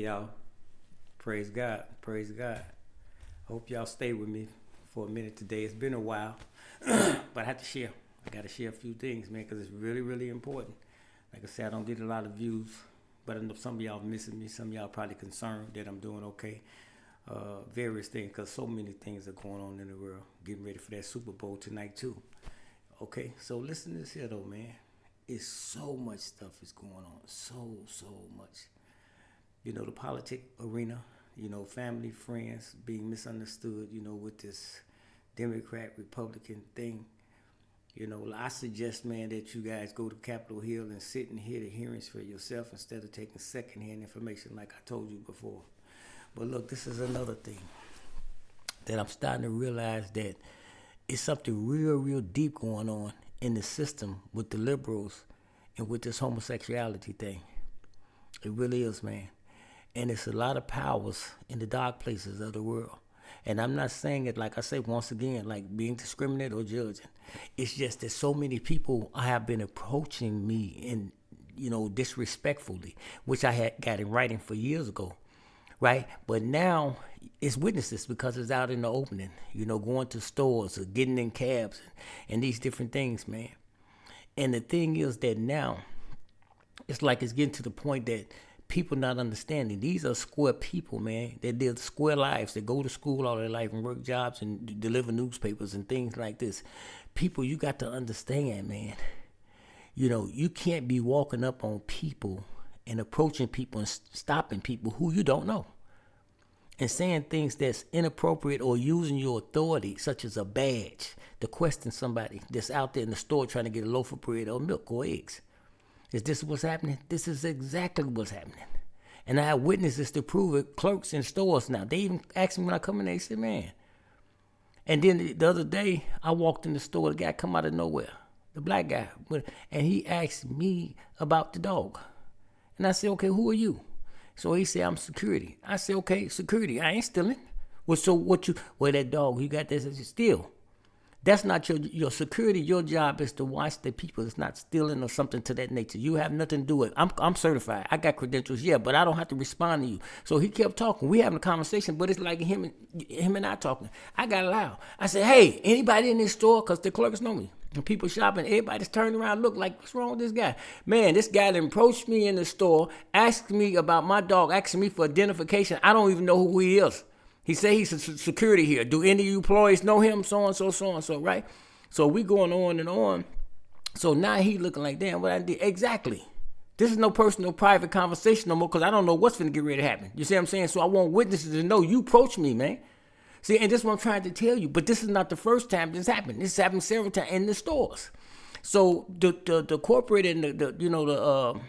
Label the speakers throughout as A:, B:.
A: y'all. Praise God. Praise God. I hope y'all stay with me for a minute today. It's been a while, but I have to share. I got to share a few things, man, because it's really, really important. Like I said, I don't get a lot of views, but I know some of y'all missing me. Some of y'all probably concerned that I'm doing okay. Various things, because so many things are going on in the world. Getting ready for that Super Bowl tonight, too. Okay, so listen to this here, though, man. It's so much stuff is going on. So much. You know, the politic arena, you know, family, friends being misunderstood, you know, with this Democrat, Republican thing. You know, I suggest, man, that you guys go to Capitol Hill and sit and hear the hearings for yourself instead of taking secondhand information like I told you before. But look, this is another thing that I'm starting to realize that it's something real deep going on in the system with the liberals and with this homosexuality thing. It really is, man. And it's a lot of powers in the dark places of the world. And I'm not saying it, like I say, once again, like being discriminated or judging. It's just that so many people have been approaching me in, you know, disrespectfully, which I had got in writing for years ago, right? But now it's witnesses because it's out in the opening, you know, going to stores or getting in cabs and these different things, man. And the thing is that now it's like it's getting to the point that people not understanding. These are square people, man. They live square lives. They go to school all their life and work jobs and deliver newspapers and things like this. People, you got to understand, man. You know, you can't be walking up on people and approaching people and stopping people who you don't know and saying things that's inappropriate or using your authority, such as a badge, to question somebody that's out there in the store trying to get a loaf of bread or milk or eggs. Is this what's happening? This is exactly what's happening. And I have witnesses to prove it, clerks in stores now. They even asked me when I come in, they said, man. And then the other day, I walked in the store, the guy come out of nowhere, the black guy, and he asked me about the dog. And I said, okay, who are you? So he said, I'm security. I said, okay, security, I ain't stealing. Well, so what you, well, that dog, you got this, steal. That's not your security. Your job is to watch that people is not stealing or something to that nature. You have nothing to do with it. I'm certified. I got credentials, yeah, but I don't have to respond to you. So he kept talking. We having a conversation, but it's like him and I talking. I got loud. I said, hey, anybody in this store? Because the clerks know me. And people shopping, everybody's turned around, look like, what's wrong with this guy? Man, this guy that approached me in the store, asked me about my dog, asking me for identification. I don't even know who he is. He said he's a security here. Do any of you employees know him? So and so, right? So we going on and on. So now he looking like, damn, what I did. Exactly. This is no personal, private conversation no more because I don't know what's going to get ready to happen. You see what I'm saying? So I want witnesses to know you approached me, man. See, and this is what I'm trying to tell you. But this is not the first time this happened. This happened several times in the stores. So the corporate and the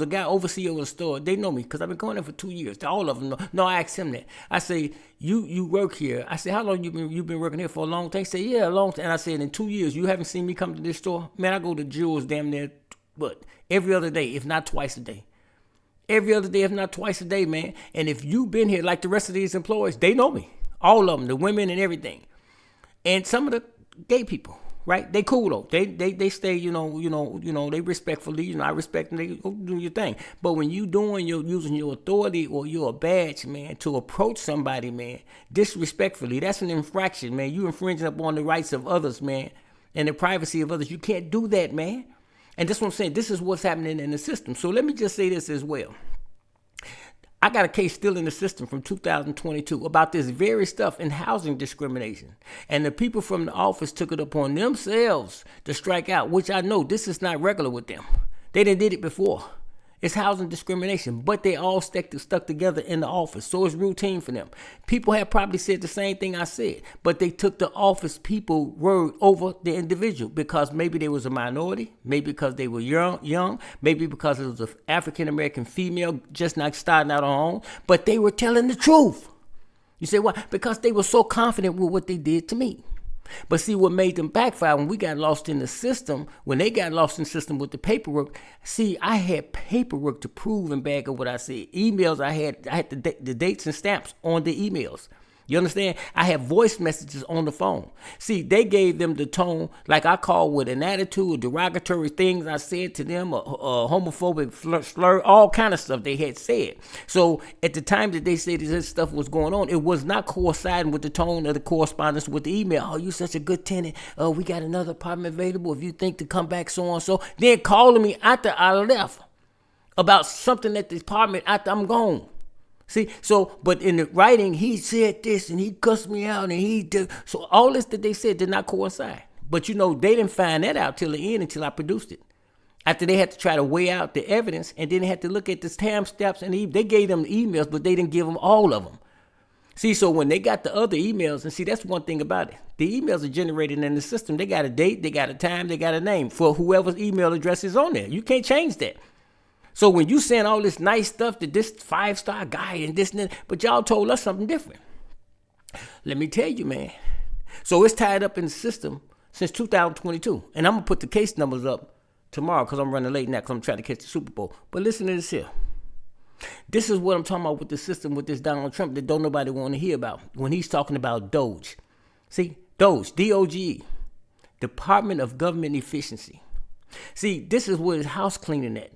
A: guy overseer of the store, they know me because I've been going there for 2 years. All of them know. No, I asked him that. I say, you work here. I said, how long you been working here for a long time? He said, yeah, a long time. And I said, in 2 years, you haven't seen me come to this store? Man, I go to Jewel's damn near, every other day, if not twice a day. Every other day, if not twice a day, man. And if you've been here like the rest of these employees, they know me. All of them, the women and everything. And some of the gay people. Right? They cool though. They stay, they respectfully, I respect them, they go do your thing. But when you using your authority or your badge, man, to approach somebody, man, disrespectfully, that's an infraction, man. You infringing upon the rights of others, man, and the privacy of others. You can't do that, man. And that's what I'm saying. This is what's happening in the system. So let me just say this as well. I got a case still in the system from 2022 about this very stuff in housing discrimination. And the people from the office took it upon themselves to strike out, which I know this is not regular with them. They done did it before. It's housing discrimination, but they all stuck together in the office, so it's routine for them. People have probably said the same thing I said, but they took the office people word over the individual because maybe they was a minority, maybe because they were young, maybe because it was an African-American female just not starting out on her own, but they were telling the truth. You say why? Because they were so confident with what they did to me. But see, what made them backfire when we got lost in the system, when they got lost in the system with the paperwork, see, I had paperwork to prove and back up what I said. Emails, I had the dates and stamps on the emails. You understand? I have voice messages on the phone. See, they gave them the tone, like I call with an attitude, derogatory things I said to them, a homophobic slur, all kind of stuff they had said. So at the time that they said this stuff was going on, it was not coinciding with the tone of the correspondence with the email. Oh, you such a good tenant. We got another apartment available if you think to come back, so on so. Then calling me after I left about something at the apartment after I'm gone. See, so, but in the writing, he said this and he cussed me out and he did. So all this that they said did not coincide. But you know, they didn't find that out till the end until I produced it. After they had to try to weigh out the evidence and then they had to look at the timestamps and they gave them the emails, but they didn't give them all of them. See, so when they got the other emails, and see, that's one thing about it. The emails are generated in the system. They got a date, they got a time, they got a name for whoever's email address is on there. You can't change that. So when you saying all this nice stuff to this 5-star guy and this and that, but y'all told us something different. Let me tell you, man. So it's tied up in the system since 2022. And I'm going to put the case numbers up tomorrow because I'm running late now because I'm trying to catch the Super Bowl. But listen to this here. This is what I'm talking about with the system with this Donald Trump that don't nobody want to hear about when he's talking about DOGE. See, DOGE, D-O-G-E, Department of Government Efficiency. See, this is where his house cleaning at.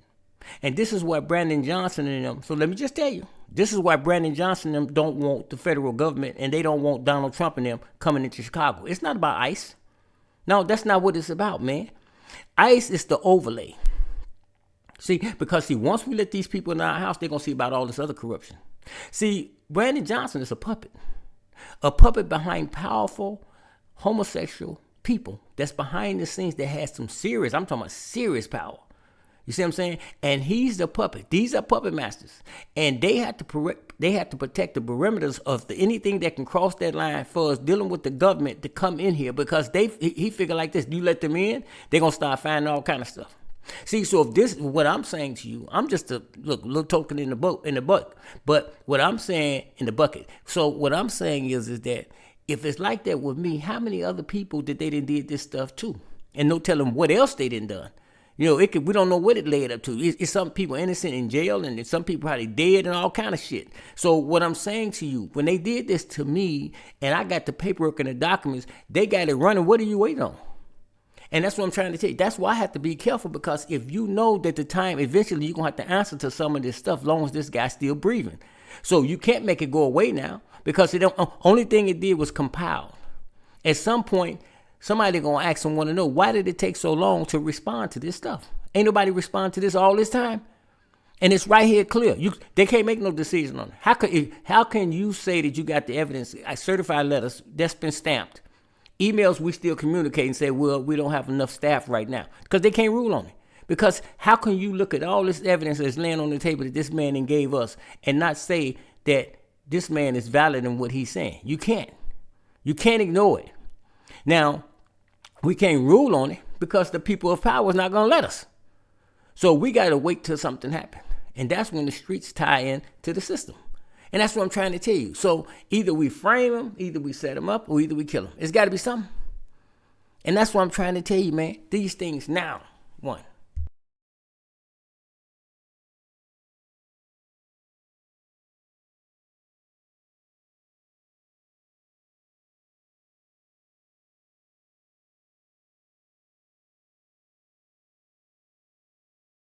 A: And this is why Brandon Johnson and them, so let me just tell you, this is why Brandon Johnson and them don't want the federal government and they don't want Donald Trump and them coming into Chicago. It's not about ICE. No, that's not what it's about, man. ICE is the overlay. See, because once we let these people in our house, they're going to see about all this other corruption. See, Brandon Johnson is a puppet behind powerful homosexual people that's behind the scenes that has some serious, I'm talking about serious power. You see what I'm saying? And he's the puppet. These are puppet masters. And they have to protect the perimeters of anything that can cross that line for us dealing with the government to come in here because he figure like this. You let them in, they're going to start finding all kind of stuff. See, so if this is what I'm saying to you, I'm just a little token in the bucket. But what I'm saying in the bucket. So what I'm saying is that if it's like that with me, how many other people did this stuff to? And no telling what else they done done. You know, we don't know what it led up to. It's some people innocent in jail and some people probably dead and all kind of shit. So what I'm saying to you, when they did this to me and I got the paperwork and the documents, they got it running. What are you waiting on? And that's what I'm trying to tell you. That's why I have to be careful because if you know that the time, eventually you're going to have to answer to some of this stuff as long as this guy's still breathing. So you can't make it go away now because only thing it did was compile. At some point, somebody gonna ask and want to know, why did it take so long to respond to this stuff? Ain't nobody respond to this all this time? And it's right here clear. They can't make no decision on it. How can you say that you got the evidence, certified letters that's been stamped? Emails we still communicate and say, well, we don't have enough staff right now. Because they can't rule on it. Because how can you look at all this evidence that's laying on the table that this man then gave us and not say that this man is valid in what he's saying? You can't. You can't ignore it. Now, we can't rule on it because the people of power is not going to let us. So we got to wait till something happens. And that's when the streets tie in to the system. And that's what I'm trying to tell you. So either we frame them, either we set them up, or either we kill them. It's got to be something. And that's what I'm trying to tell you, man. These things now, one.